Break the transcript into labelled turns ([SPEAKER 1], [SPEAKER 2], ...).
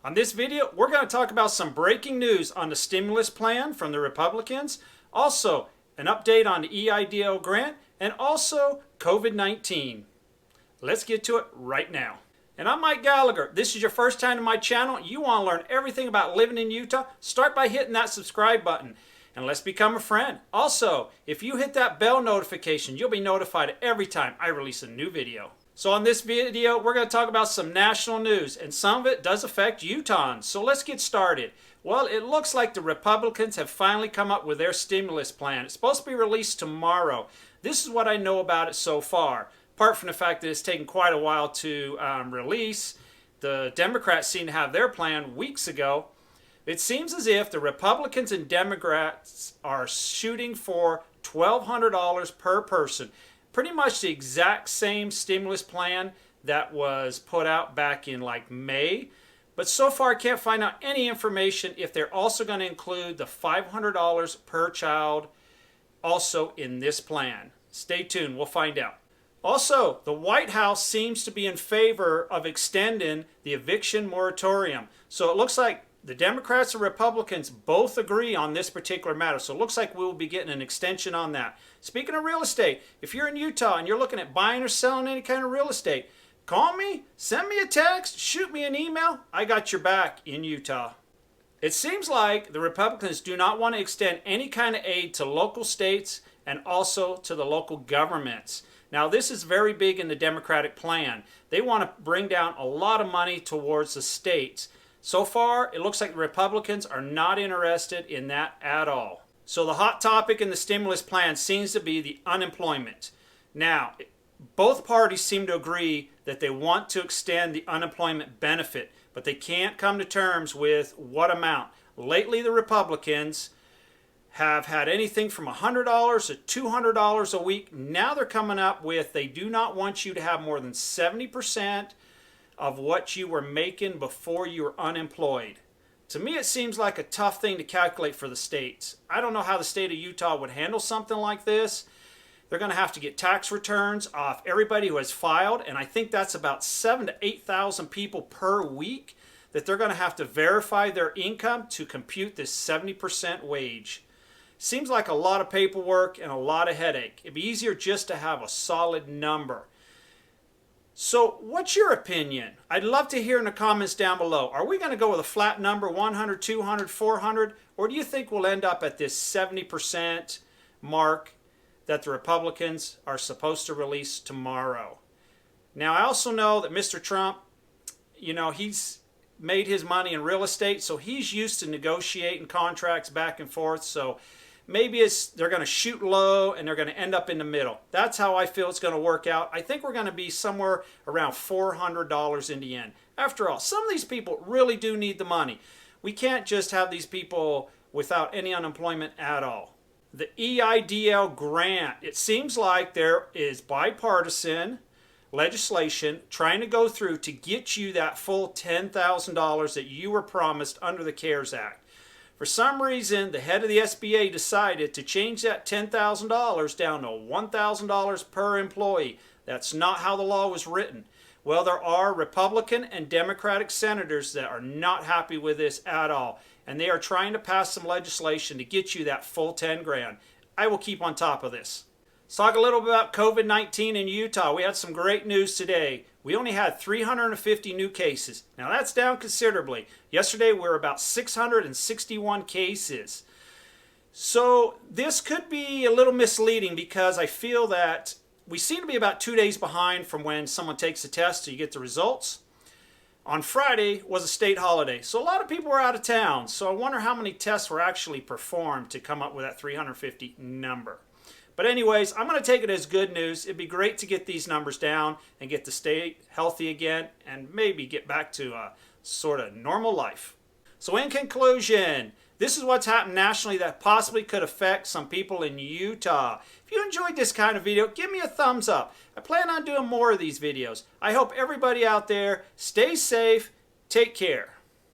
[SPEAKER 1] On this video, we're going to talk about some breaking news on the stimulus plan from the Republicans, also an update on the Eidl Grant, and also COVID-19. Let's get to it right now. And I'm Mike Gallagher. This is your first time to my channel. You want to learn everything about living in Utah? Start by hitting that subscribe button. And let's become a friend. Also, if you hit that bell notification, you'll be notified every time I release a new video. So on this video, we're going to talk about some national news, and some of it does affect Utahns. So let's get started. Well, it looks like the Republicans have finally come up with their stimulus plan. It's supposed to be released tomorrow. This is what I know about it so far. Apart from the fact that it's taken quite a while to release, the Democrats seem to have their plan weeks ago. It seems as if the Republicans and Democrats are shooting for $1,200 per person. Pretty much the exact same stimulus plan that was put out back in like May. But so far I can't find out any information if they're also going to include the $500 per child also in this plan. Stay tuned, we'll find out. Also, the White House seems to be in favor of extending the eviction moratorium. So it looks like the Democrats and Republicans both agree on this particular matter. So it looks like we will be getting an extension on that. Speaking of real estate, if you're in Utah and you're looking at buying or selling any kind of real estate, call me, send me a text, shoot me an email. I got your back in Utah. It seems like the Republicans do not want to extend any kind of aid to local states and also to the local governments. Now, this is very big in the Democratic plan. They want to bring down a lot of money towards the states. So far, it looks like the Republicans are not interested in that at all. So the hot topic in the stimulus plan seems to be the unemployment. Now, both parties seem to agree that they want to extend the unemployment benefit, but they can't come to terms with what amount. Lately, the Republicans have had anything from $100 to $200 a week. Now they're coming up with they do not want you to have more than 70% of what you were making before you were unemployed. To me, it seems like a tough thing to calculate for the states. I don't know how the state of Utah would handle something like this. They're going to have to get tax returns off everybody who has filed, and I think that's about 7,000 to 8,000 people per week that they're going to have to verify their income to compute this 70% wage. Seems like a lot of paperwork and a lot of headache. It'd be easier just to have a solid number. So what's your opinion? I'd love to hear in the comments down below. Are we going to go with a flat number, 100, 200, 400? Or do you think we'll end up at this 70% mark that the Republicans are supposed to release tomorrow? Now, I also know that Mr. Trump, he's made his money in real estate, so he's used to negotiating contracts back and forth. So maybe they're going to shoot low and they're going to end up in the middle. That's how I feel it's going to work out. I think we're going to be somewhere around $400 in the end. After all, some of these people really do need the money. We can't just have these people without any unemployment at all. The Eidl Grant, it seems like there is bipartisan legislation trying to go through to get you that full $10,000 that you were promised under the CARES Act. For some reason, the head of the SBA decided to change that $10,000 down to $1,000 per employee. That's not how the law was written. Well, there are Republican and Democratic senators that are not happy with this at all, and they are trying to pass some legislation to get you that full 10 grand. I will keep on top of this. Let's talk a little bit about COVID-19 in Utah. We had some great news today. We only had 350 new cases. Now that's down considerably. Yesterday we were about 661 cases. So this could be a little misleading because I feel that we seem to be about 2 days behind from when someone takes a test so you get the results. On Friday was a state holiday, so a lot of people were out of town. So I wonder how many tests were actually performed to come up with that 350 number. But anyways, I'm going to take it as good news. It'd be great to get these numbers down and get the state healthy again and maybe get back to a sort of normal life. So in conclusion, this is what's happened nationally that possibly could affect some people in Utah. If you enjoyed this kind of video, give me a thumbs up. I plan on doing more of these videos. I hope everybody out there stays safe. Take care.